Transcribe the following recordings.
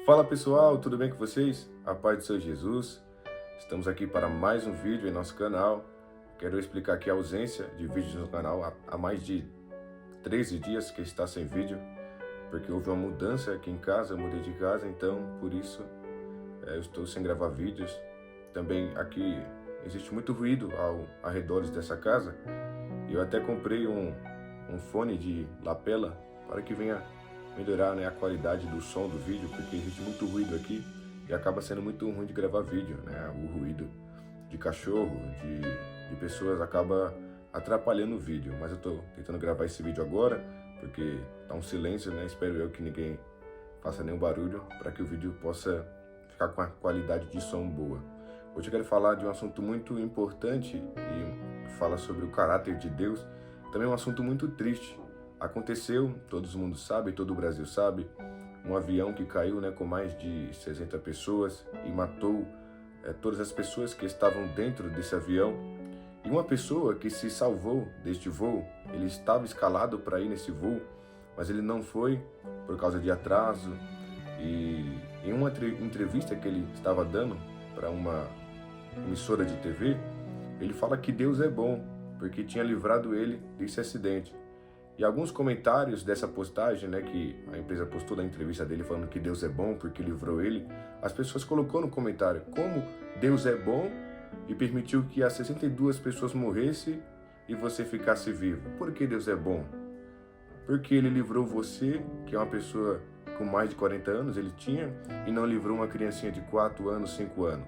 Fala pessoal, tudo bem com vocês? A paz do Senhor Jesus. Estamos aqui para mais um vídeo em nosso canal. Quero explicar aqui a ausência de vídeos no canal. Há mais de 13 dias que está sem vídeo, porque houve uma mudança aqui em casa, eu mudei de casa, então por isso eu estou sem gravar vídeos. Também aqui existe muito ruído ao arredores dessa casa. Eu até comprei um fone de lapela para que venha melhorar, né, a qualidade do som do vídeo, porque existe muito ruído aqui e acaba sendo muito ruim de gravar vídeo, né? O ruído de cachorro, de pessoas acaba atrapalhando o vídeo, mas eu estou tentando gravar esse vídeo agora porque tá um silêncio, né? Espero eu que ninguém faça nenhum barulho para que o vídeo possa ficar com a qualidade de som boa. Hoje eu quero falar de um assunto muito importante e fala sobre o caráter de Deus. Também é um assunto muito triste. Aconteceu, todo mundo sabe, todo o Brasil sabe, um avião que caiu, né, com mais de 60 pessoas e matou todas as pessoas que estavam dentro desse avião. E uma pessoa que se salvou deste voo, ele estava escalado para ir nesse voo, mas ele não foi por causa de atraso. E em uma entrevista que ele estava dando para uma emissora de TV, ele fala que Deus é bom, porque tinha livrado ele desse acidente. E alguns comentários dessa postagem, né, que a empresa postou da entrevista dele falando que Deus é bom porque livrou ele, as pessoas colocou no comentário como Deus é bom e permitiu que as 62 pessoas morressem e você ficasse vivo. Por que Deus é bom? Porque ele livrou você, que é uma pessoa com mais de 40 anos, ele tinha, e não livrou uma criancinha de 4 anos, 5 anos.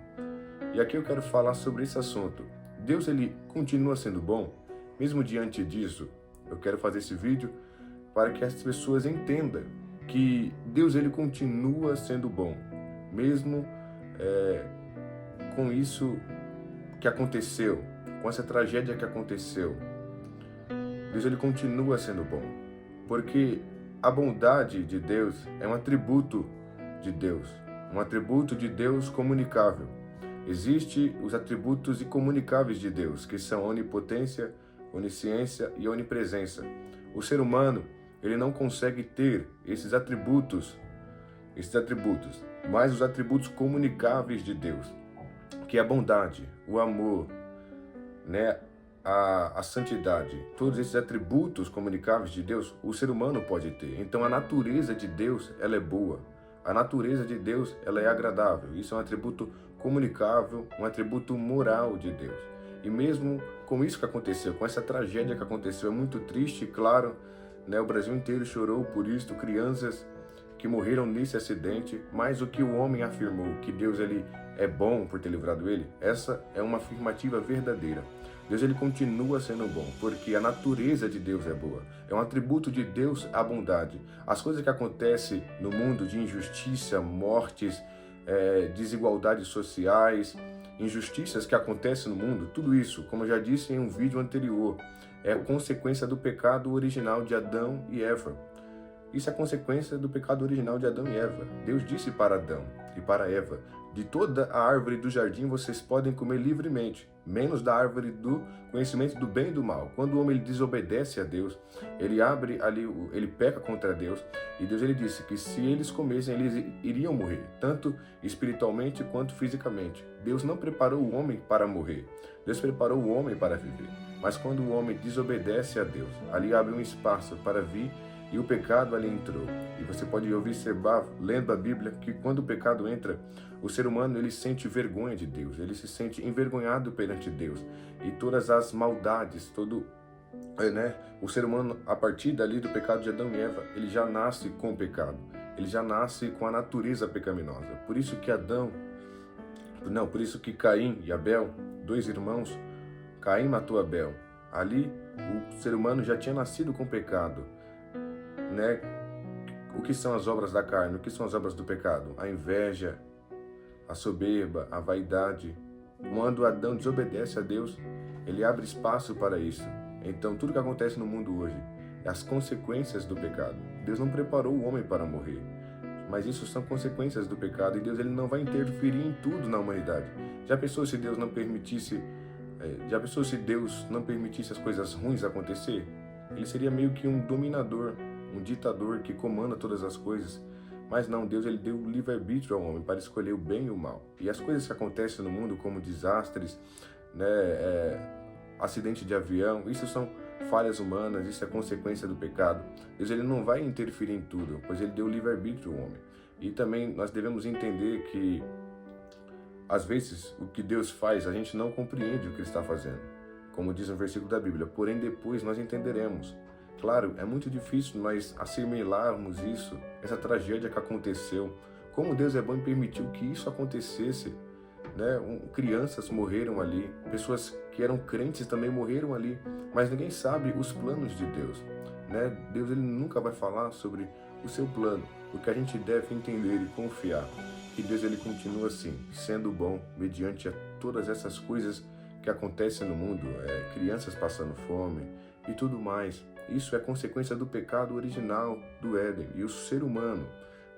E aqui eu quero falar sobre esse assunto. Deus, ele continua sendo bom, mesmo diante disso. Eu quero fazer esse vídeo para que as pessoas entendam que Deus, ele continua sendo bom, mesmo com isso que aconteceu, com essa tragédia que aconteceu. Deus, ele continua sendo bom, porque a bondade de Deus é um atributo de Deus comunicável. Existem os atributos incomunicáveis de Deus, que são a onipotência, onisciência e onipresença. O ser humano, ele não consegue ter esses atributos, mas os atributos comunicáveis de Deus, que é a bondade, o amor, né, a santidade, todos esses atributos comunicáveis de Deus, o ser humano pode ter. Então a natureza de Deus, ela é boa. A natureza de Deus, ela é agradável. Isso é um atributo comunicável, um atributo moral de Deus. E mesmo com isso que aconteceu, com essa tragédia que aconteceu, é muito triste, claro, né? O Brasil inteiro chorou por isso, crianças que morreram nesse acidente, mas o que o homem afirmou, que Deus, ele é bom por ter livrado ele, essa é uma afirmativa verdadeira. Deus, ele continua sendo bom, porque a natureza de Deus é boa. É um atributo de Deus a bondade. As coisas que acontecem no mundo de injustiça, mortes, desigualdades sociais, injustiças que acontecem no mundo, tudo isso, como eu já disse em um vídeo anterior, é consequência do pecado original de Adão e Eva. Isso é consequência do pecado original de Adão e Eva. Deus disse para Adão e para Eva: de toda a árvore do jardim vocês podem comer livremente, menos da árvore do conhecimento do bem e do mal. Quando o homem ele desobedece a Deus, ele peca contra Deus, e Deus, ele disse que se eles comessem, eles iriam morrer, tanto espiritualmente quanto fisicamente. Deus não preparou o homem para morrer, Deus preparou o homem para viver. Mas quando o homem desobedece a Deus, ali abre um espaço para vir e o pecado ali entrou. E você pode observar, lendo a Bíblia, que quando o pecado entra, o ser humano, ele sente vergonha de Deus, ele se sente envergonhado perante Deus. E todas as maldades, o ser humano, a partir dali do pecado de Adão e Eva, ele já nasce com o pecado. Ele já nasce com a natureza pecaminosa. Por isso que Caim e Abel, dois irmãos, Caim matou Abel. Ali, o ser humano já tinha nascido com pecado. Né? O que são as obras da carne? O que são as obras do pecado? A inveja, a soberba, a vaidade. Quando Adão desobedece a Deus, ele abre espaço para isso. Então, tudo que acontece no mundo hoje é as consequências do pecado. Deus não preparou o homem para morrer, mas isso são consequências do pecado, e Deus, ele não vai interferir em tudo na humanidade. Já pensou se Deus não permitisse as coisas ruins acontecer? Ele seria meio que um dominador, um ditador que comanda todas as coisas. Mas não, Deus ele deu livre-arbítrio ao homem para escolher o bem e o mal. E as coisas que acontecem no mundo, como desastres, né, acidente de avião, isso são falhas humanas, isso é consequência do pecado. Deus ele não vai interferir em tudo, pois ele deu livre-arbítrio ao homem. E também nós devemos entender que, às vezes, o que Deus faz, a gente não compreende o que ele está fazendo. Como diz um versículo da Bíblia, porém depois nós entenderemos. Claro, é muito difícil nós assimilarmos isso, essa tragédia que aconteceu. Como Deus é bom e permitiu que isso acontecesse, né? Crianças morreram ali, pessoas que eram crentes também morreram ali, mas ninguém sabe os planos de Deus, né? Deus ele nunca vai falar sobre o seu plano. O que a gente deve entender e confiar, que Deus ele continua assim, sendo bom mediante a todas essas coisas que acontecem no mundo, crianças passando fome e tudo mais. Isso é consequência do pecado original do Éden. E o ser humano,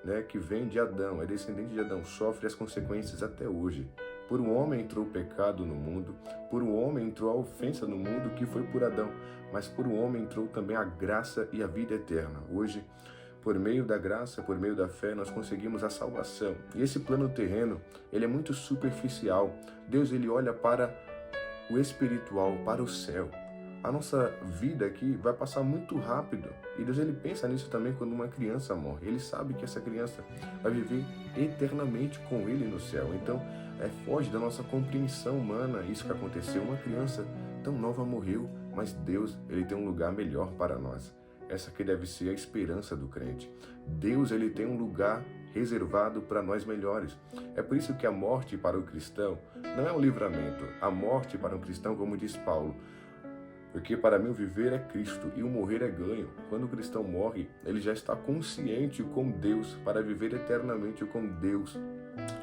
né, que vem de Adão, é descendente de Adão, sofre as consequências até hoje. Por um homem entrou o pecado no mundo, por um homem entrou a ofensa no mundo, que foi por Adão, mas por um homem entrou também a graça e a vida eterna. Hoje, por meio da graça, por meio da fé, nós conseguimos a salvação. E esse plano terreno, ele é muito superficial. Deus, ele olha para o espiritual, para o céu. A nossa vida aqui vai passar muito rápido. E Deus ele pensa nisso também quando uma criança morre. Ele sabe que essa criança vai viver eternamente com ele no céu. Então, foge da nossa compreensão humana isso que aconteceu. Uma criança tão nova morreu, mas Deus ele tem um lugar melhor para nós. Essa aqui deve ser a esperança do crente. Deus ele tem um lugar reservado para nós melhores. É por isso que a morte para o cristão não é um livramento. A morte para um cristão, como diz Paulo, porque para mim o viver é Cristo e o morrer é ganho. Quando o cristão morre, ele já está consciente com Deus para viver eternamente com Deus.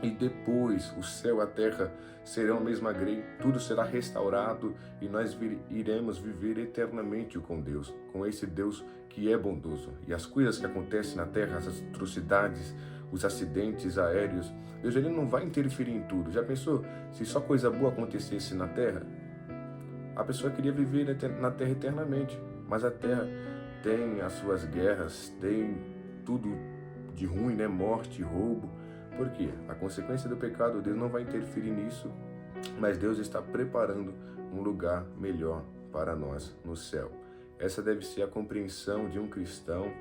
E depois o céu e a terra serão a mesma grei, tudo será restaurado e nós iremos viver eternamente com Deus, com esse Deus que é bondoso. E as coisas que acontecem na terra, as atrocidades, os acidentes aéreos, Deus ele não vai interferir em tudo. Já pensou se só coisa boa acontecesse na terra? A pessoa queria viver na terra eternamente, mas a terra tem as suas guerras, tem tudo de ruim, né? Morte, roubo. Por quê? A consequência do pecado, Deus não vai interferir nisso, mas Deus está preparando um lugar melhor para nós no céu. Essa deve ser a compreensão de um cristão.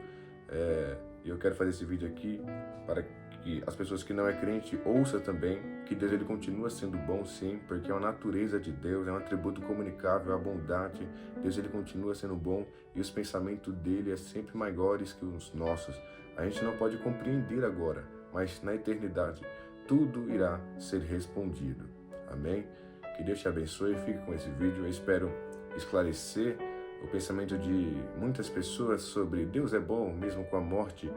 E eu quero fazer esse vídeo aqui para que as pessoas que não é crente ouçam também que Deus ele continua sendo bom sim, porque é uma natureza de Deus, é um atributo comunicável, a bondade. Deus ele continua sendo bom e os pensamentos dele é sempre maiores que os nossos. A gente não pode compreender agora, mas na eternidade tudo irá ser respondido. Amém? Que Deus te abençoe, fique com esse vídeo. Eu espero esclarecer o pensamento de muitas pessoas sobre Deus é bom mesmo com a morte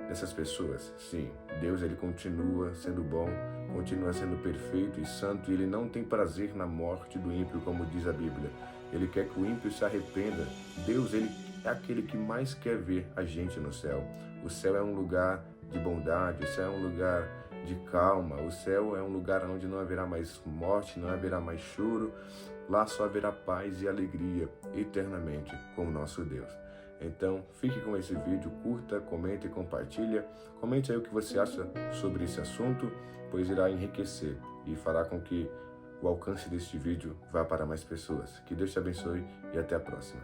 dessas pessoas. Sim, Deus ele continua sendo bom, continua sendo perfeito e santo, e ele não tem prazer na morte do ímpio, como diz a Bíblia. Ele quer que o ímpio se arrependa. Deus ele é aquele que mais quer ver a gente no céu. O céu é um lugar de bondade, o céu é um lugar de calma, o céu é um lugar onde não haverá mais morte, não haverá mais choro. Lá só haverá paz e alegria eternamente com o nosso Deus. Então, fique com esse vídeo, curta, comente e compartilha. Comente aí o que você acha sobre esse assunto, pois irá enriquecer e fará com que o alcance deste vídeo vá para mais pessoas. Que Deus te abençoe e até a próxima.